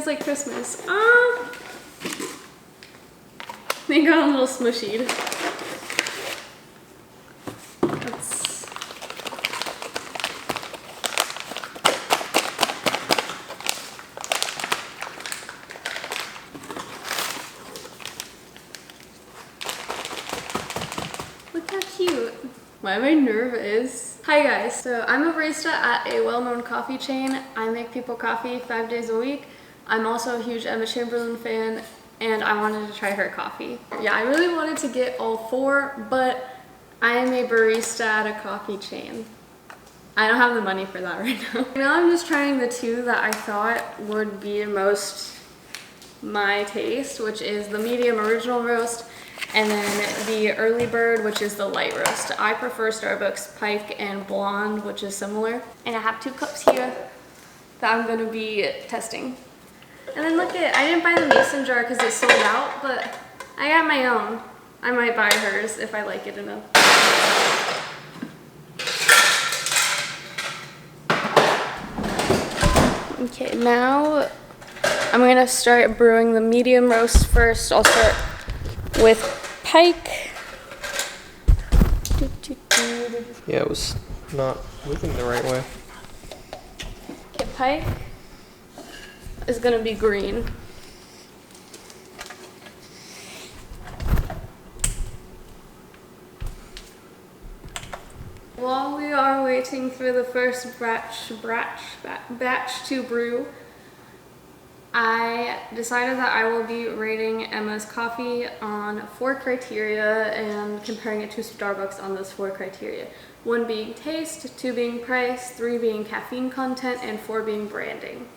like Christmas. Ah! They got a little smushied. Look how cute. Why am I nervous? Hi guys, so I'm a barista at a well-known coffee chain. I make people coffee 5 days a week. I'm also a huge Emma Chamberlain fan and I wanted to try her coffee. Yeah, I really wanted to get all 4, but I am a barista at a coffee chain. I don't have the money for that right now. Now I'm just trying the 2 that I thought would be most my taste, which is the medium original roast and then the early bird, which is the light roast. I prefer Starbucks Pike and Blonde, which is similar. And I have 2 cups here that I'm gonna be testing. And then look at, I didn't buy the mason jar because it's sold out, but I got my own. I might buy hers if I like it enough. Okay, now I'm gonna start brewing the medium roast first. I'll start with Pike. Yeah, it was not moving the right way. Okay, Pike is gonna be green. While we are waiting for the first batch to brew, I decided that I will be rating Emma's coffee on 4 criteria and comparing it to Starbucks on those 4 criteria. 1 being taste, 2 being price, 3 being caffeine content, and 4 being branding.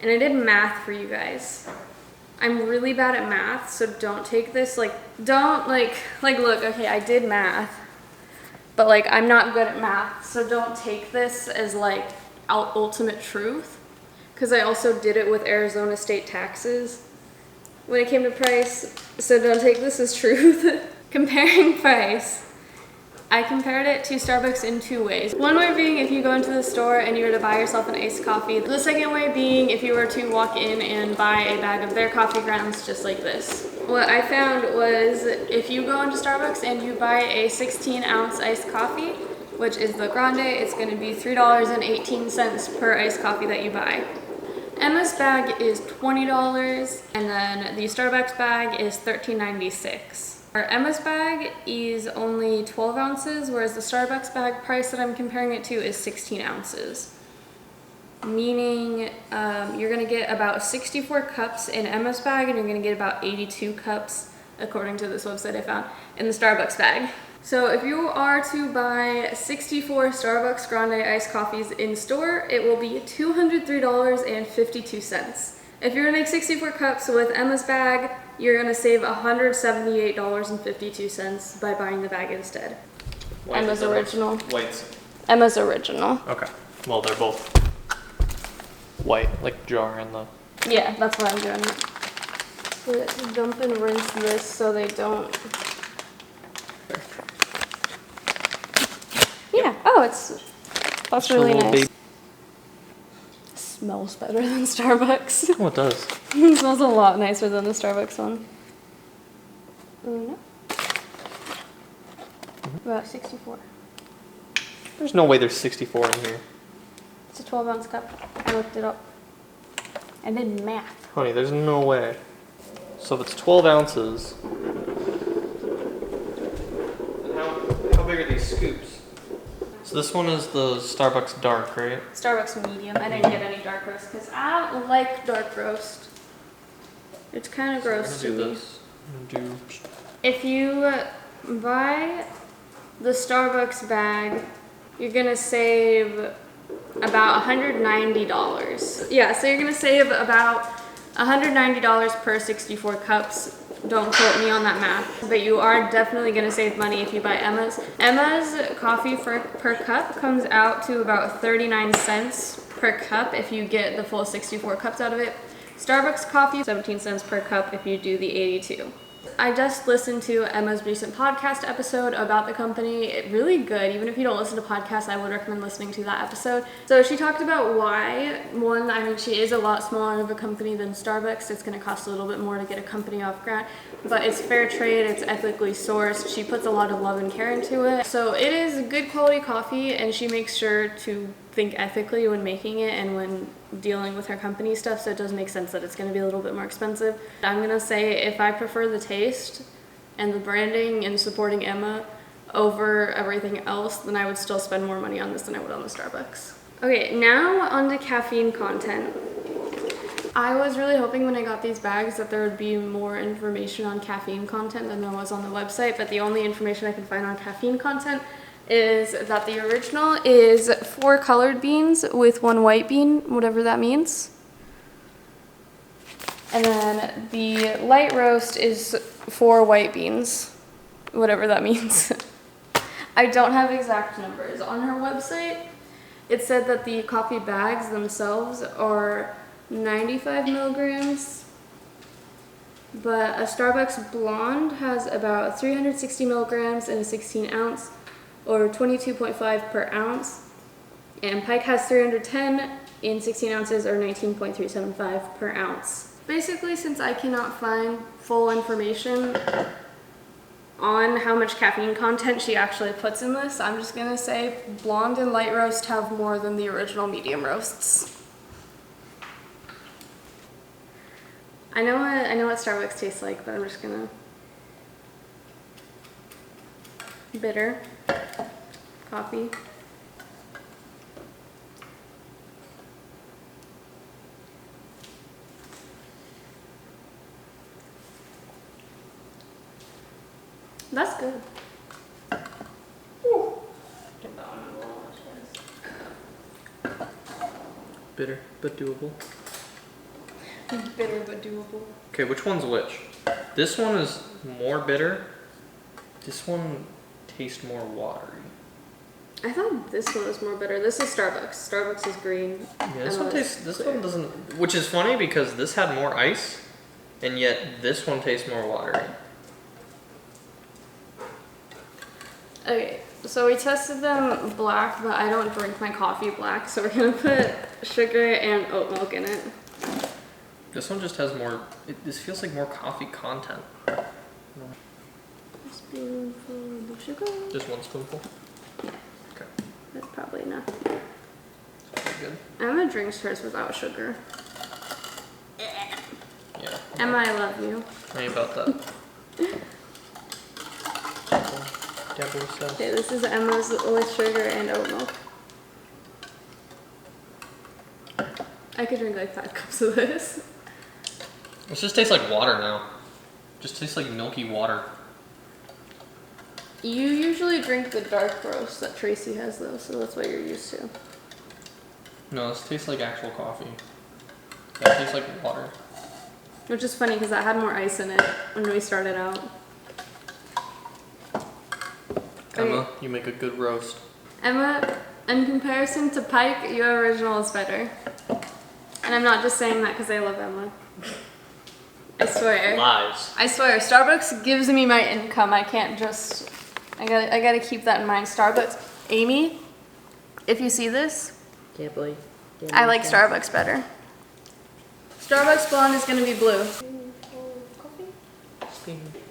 And I did math for you guys. I'm really bad at math, so don't take this, look, okay, I did math, but like, I'm not good at math, so don't take this as like ultimate truth. Because I also did it with Arizona state taxes when it came to price, so don't take this as truth. Comparing price, I compared it to Starbucks in 2 ways. One way being if you go into the store and you were to buy yourself an iced coffee. The second way being if you were to walk in and buy a bag of their coffee grounds just like this. What I found was if you go into Starbucks and you buy a 16-ounce iced coffee, which is the grande, it's going to be $3.18 per iced coffee that you buy. Emma's bag is $20 and then the Starbucks bag is $13.96. Our Emma's bag is only 12 ounces, whereas the Starbucks bag price that I'm comparing it to is 16 ounces. Meaning you're gonna get about 64 cups in Emma's bag and you're gonna get about 82 cups, according to this website I found, in the Starbucks bag. So if you are to buy 64 Starbucks Grande iced coffees in store, it will be $203.52. If you're gonna make 64 cups with Emma's bag, you're gonna save $178.52 by buying the bag instead. White Emma's original. White's. Emma's original. Okay. Well, they're both white, like jar and the. Yeah, that's what I'm doing. Let's dump and rinse this so they don't. Yeah. Oh, that's really nice. Smells better than Starbucks. Oh, it does. It smells a lot nicer than the Starbucks one. About 64. There's no way there's 64 in here. It's a 12-ounce cup. I looked it up. I did math. Honey, there's no way. So if it's 12 ounces, then how big are these scoops? So this one is the Starbucks dark, right? Starbucks medium. I didn't get any dark roast because I don't like dark roast. It's kind of gross to me. If you buy the Starbucks bag, you're gonna save about $190. Yeah, so you're gonna save about $190 per 64 cups. Don't quote me on that math, but you are definitely gonna save money if you buy Emma's. Emma's coffee per cup comes out to about 39 cents per cup if you get the full 64 cups out of it. Starbucks coffee, 17 cents per cup if you do the 82. I just listened to Emma's recent podcast episode about the company. Really good. Even if you don't listen to podcasts, I would recommend listening to that episode. So she talked about why, one, I mean, she is a lot smaller of a company than Starbucks. It's going to cost a little bit more to get a company off ground, but it's fair trade, it's ethically sourced. She puts a lot of love and care into it. So it is good quality coffee, and she makes sure to think ethically when making it and when dealing with her company stuff, so it does make sense that it's going to be a little bit more expensive. I'm going to say if I prefer the taste and the branding and supporting Emma over everything else, then I would still spend more money on this than I would on the Starbucks. Okay, now on to caffeine content. I was really hoping when I got these bags that there would be more information on caffeine content than there was on the website, but the only information I can find on caffeine content is that the original is 4 colored beans with 1 white bean, whatever that means. And then the light roast is 4 white beans, whatever that means. I don't have exact numbers. On her website, it said that the coffee bags themselves are 95 milligrams, but a Starbucks blonde has about 360 milligrams in a 16 ounce, or 22.5 per ounce, and Pike has 310 in 16 ounces, or 19.375 per ounce. Basically, since I cannot find full information on how much caffeine content she actually puts in this, I'm just gonna say blonde and light roast have more than the original medium roasts. I know what Starbucks tastes like, but I'm just gonna... Bitter coffee. That's good. Whew. Get that one a little much. Bitter, but doable. Bitter but doable. Okay, which one's which? This one is more bitter. This one tastes more watery. I thought this one was more bitter. This is Starbucks. Starbucks is green. Yeah, this one doesn't, which is funny because this had more ice, and yet this one tastes more watery. Okay, so we tested them black, but I don't drink my coffee black, so we're gonna put sugar and oat milk in it. This one just has more, this feels like more coffee content. A spoonful of sugar? Just 1 spoonful? Yeah. Okay. That's probably enough. Pretty good. Emma drinks hers without sugar. Yeah. Emma, I love you. Tell me about that. Deborah says. Okay, this is Emma's with sugar and oat milk. I could drink like 5 cups of this. This just tastes like water now. Just tastes like milky water. You usually drink the dark roast that Tracy has though, so that's what you're used to. No, this tastes like actual coffee. That tastes like water. Which is funny because that had more ice in it when we started out. Emma, Okay. you make a good roast. Emma, in comparison to Pike, your original is better. And I'm not just saying that because I love Emma. I swear. Lies. I swear, Starbucks gives me my income. I can't just... I gotta keep that in mind. Starbucks. Amy, if you see this, Can't believe. I like Starbucks better. Starbucks blonde is gonna be blue.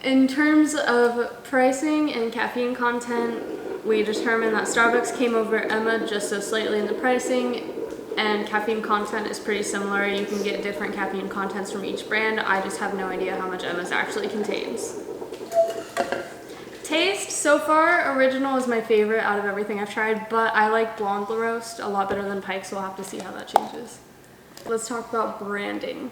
In terms of pricing and caffeine content, we determined that Starbucks came over Emma just so slightly in the pricing, and caffeine content is pretty similar. You can get different caffeine contents from each brand. I just have no idea how much Emma's actually contains. Taste, so far, original is my favorite out of everything I've tried, but I like blonde roast a lot better than Pike, so we'll have to see how that changes. Let's talk about branding.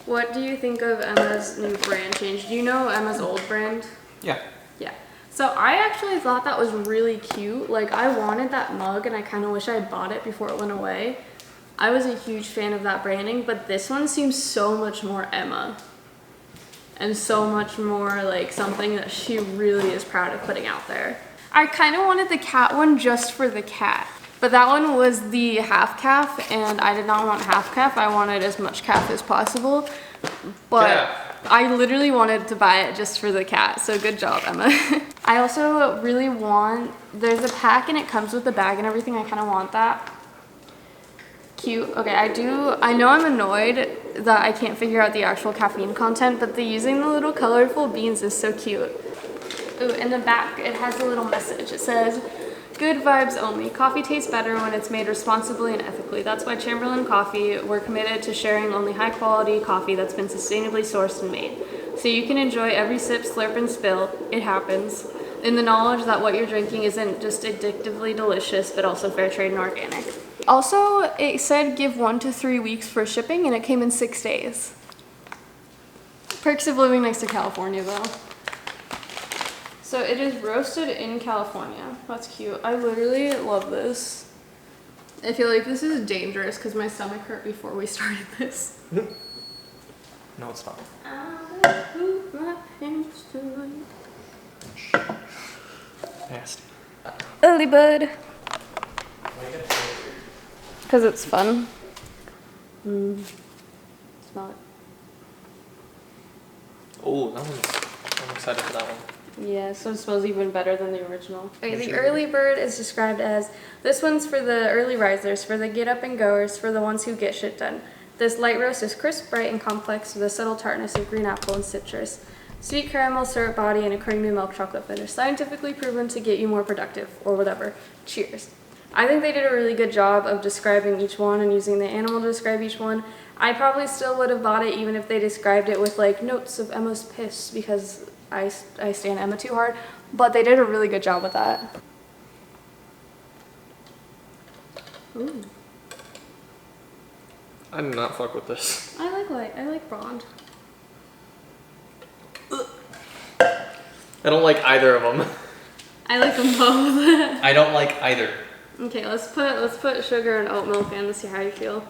What do you think of Emma's new brand change? Do you know Emma's old brand? Yeah. Yeah. So I actually thought that was really cute. Like, I wanted that mug and I kind of wish I had bought it before it went away. I was a huge fan of that branding, but this one seems so much more Emma. And so much more like something that she really is proud of putting out there. I kind of wanted the cat one just for the cat. But that one was the half calf, and I did not want half calf. I wanted as much calf as possible. But Calf. I literally wanted to buy it just for the cat, so good job, Emma. I also really want, there's a pack and it comes with the bag and everything. I kind of want that. Cute. Okay, I know I'm annoyed that I can't figure out the actual caffeine content, but the using the little colorful beans is so cute. Ooh, in the back, it has a little message. It says, good vibes only. Coffee tastes better when it's made responsibly and ethically. That's why Chamberlain Coffee, we're committed to sharing only high quality coffee that's been sustainably sourced and made. So you can enjoy every sip, slurp, and spill. It happens. In the knowledge that what you're drinking isn't just addictively delicious, but also fair trade and organic. Also, it said give 1 to 3 weeks for shipping, and it came in 6 days. Perks of living next to California, though. So it is roasted in California. That's cute. I literally love this. I feel like this is dangerous because my stomach hurt before we started this. No, it's not. Nasty. Early bird. Because it's fun. Smell it. Oh, that one's. I'm excited for that one. Yeah, so it smells even better than the original. Okay, the early bird is described as, this one's for the early risers, for the get up and goers, for the ones who get shit done. This light roast is crisp, bright, and complex with a subtle tartness of green apple and citrus. Sweet caramel syrup body and a creamy milk chocolate finish. Scientifically proven to get you more productive, or whatever. Cheers. I think they did a really good job of describing each one and using the animal to describe each one. I probably still would have bought it even if they described it with like notes of Emma's piss because I stand Emma too hard, but they did a really good job with that. Ooh. I do not fuck with this. I like blonde. I don't like either of them. I like them both. I don't like either. Okay, let's put sugar and oat milk in to see how you feel.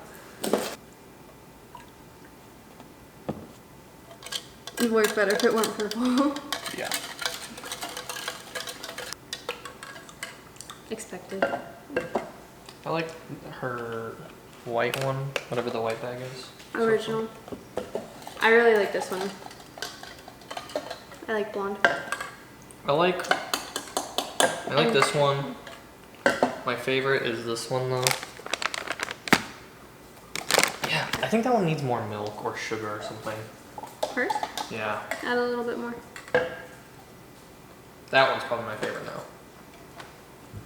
It'd work better if it weren't purple. Yeah. Expected. I like her white one, whatever the white bag is. Original. I really like this one. I like blonde. I like this one. My favorite is this one though. Yeah, I think that one needs more milk or sugar or something. Hers? Yeah. Add a little bit more. That one's probably my favorite now.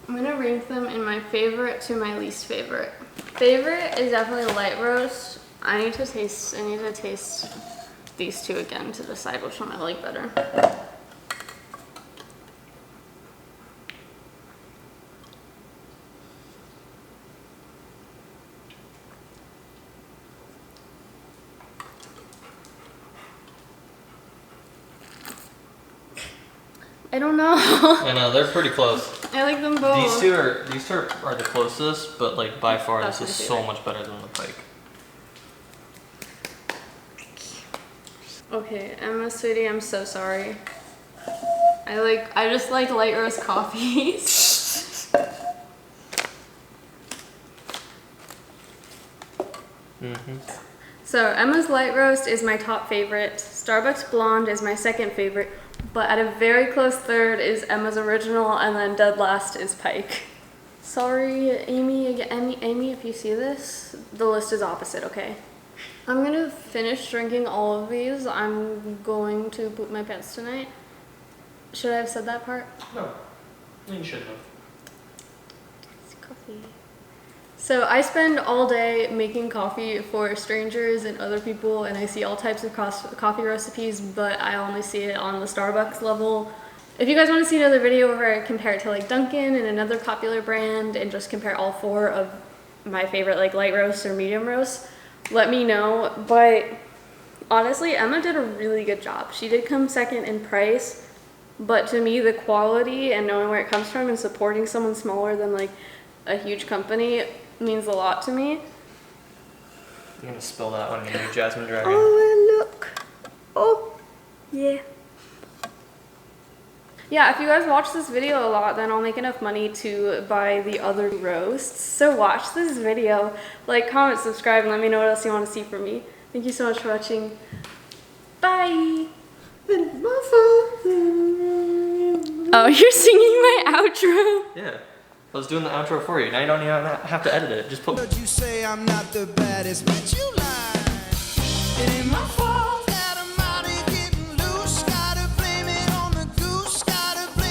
I'm gonna rank them in my favorite to my least favorite. Favorite is definitely light roast. I need to taste these two again to decide which one I like better. I don't know. I know, they're pretty close. I like them both. These two are the closest, but like by far That's this is my so favorite. much better than the Pike. Okay, Emma sweetie, I'm so sorry. I just like light roast coffees. So Emma's light roast is my top favorite. Starbucks blonde is my second favorite. But at a very close third is Emma's original, and then dead last is Pike. Sorry, Amy, if you see this, the list is opposite, okay? I'm gonna finish drinking all of these. I'm going to poop my pants tonight. Should I have said that part? No, you shouldn't have. It's coffee. So I spend all day making coffee for strangers and other people, and I see all types of coffee recipes, but I only see it on the Starbucks level. If you guys want to see another video where I compare it to like Dunkin' and another popular brand and just compare all four of my favorite like light roast or medium roast, let me know. But honestly, Emma did a really good job. She did come second in price, but to me the quality and knowing where it comes from and supporting someone smaller than like a huge company means a lot to me. You're gonna spill that on your new Jasmine Dragon. Oh, look. Oh, yeah. Yeah, if you guys watch this video a lot, then I'll make enough money to buy the other roasts. So watch this video, like, comment, subscribe, and let me know what else you want to see from me. Thank you so much for watching. Bye. My fault. Oh, you're singing my outro. Yeah. I was doing the outro for you. Now you don't even have to edit it. Just put. But you say I'm not the baddest, but you lie. It ain't my fault.